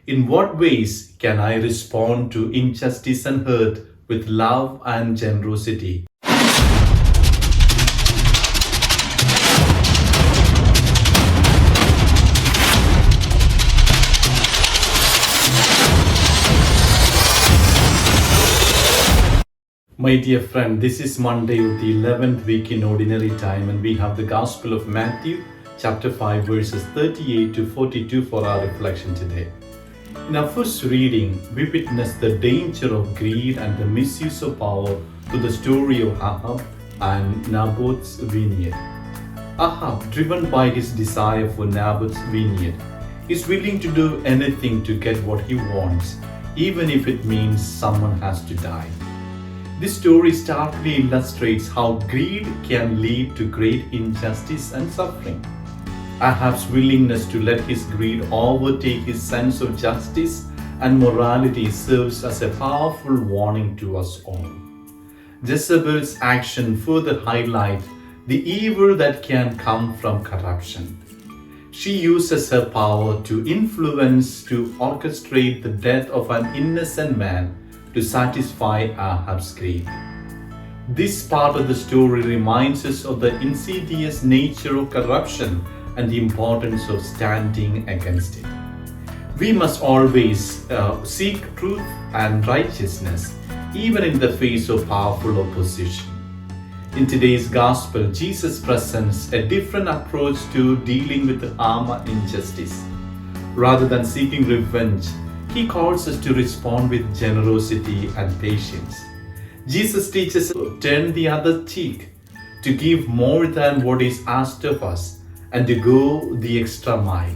In what ways can I respond to injustice and hurt with love and generosity? My dear friend, this is Monday of the 11th week in Ordinary Time, and we have the Gospel of Matthew, chapter 5, verses 38 to 42 for our reflection today. In our first reading, we witness the danger of greed and the misuse of power through the story of Ahab and Naboth's vineyard. Ahab, driven by his desire for Naboth's vineyard, is willing to do anything to get what he wants, even if it means someone has to die. This story starkly illustrates how greed can lead to great injustice and suffering. Ahab's willingness to let his greed overtake his sense of justice and morality serves as a powerful warning to us all. Jezebel's action further highlights the evil that can come from corruption. She uses her power to influence, to orchestrate the death of an innocent man to satisfy Ahab's greed. This part of the story reminds us of the insidious nature of corruption and the importance of standing against it. We must always seek truth and righteousness, even in the face of powerful opposition. In today's Gospel, Jesus presents a different approach to dealing with the harm and injustice. Rather than seeking revenge, He calls us to respond with generosity and patience. Jesus teaches us to turn the other cheek, to give more than what is asked of us, and to go the extra mile.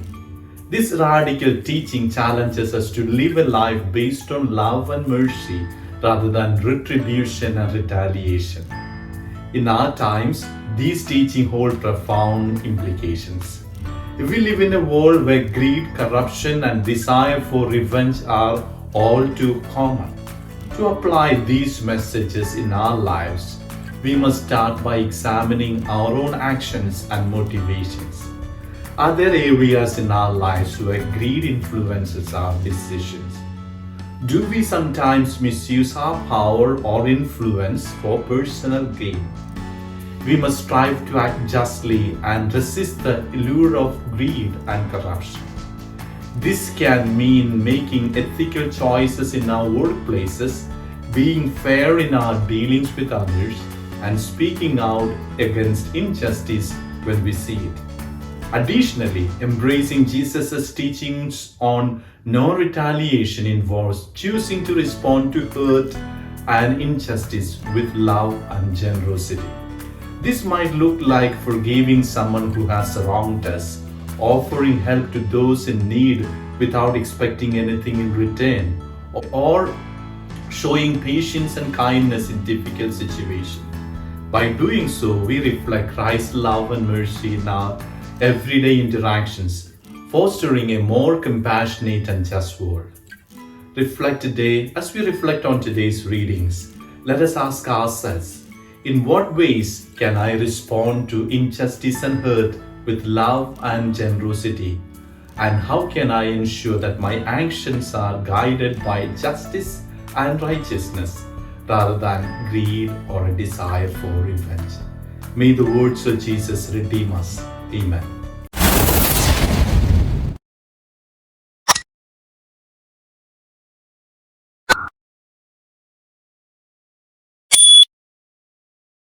This radical teaching challenges us to live a life based on love and mercy rather than retribution and retaliation. In our times, these teachings hold profound implications. If we live in a world where greed, corruption, and desire for revenge are all too common, to apply these messages in our lives, we must start by examining our own actions and motivations. Are there areas in our lives where greed influences our decisions? Do we sometimes misuse our power or influence for personal gain? We must strive to act justly and resist the allure of greed and corruption. This can mean making ethical choices in our workplaces, being fair in our dealings with others, and speaking out against injustice when we see it. Additionally, embracing Jesus' teachings on no retaliation involves choosing to respond to hurt and injustice with love and generosity. This might look like forgiving someone who has wronged us, offering help to those in need without expecting anything in return, or showing patience and kindness in difficult situations. By doing so, we reflect Christ's love and mercy in our everyday interactions, fostering a more compassionate and just world. Reflect today. As we reflect on today's readings, let us ask ourselves, in what ways can I respond to injustice and hurt with love and generosity? And how can I ensure that my actions are guided by justice and righteousness rather than greed or a desire for revenge? May the words of Jesus redeem us. Amen.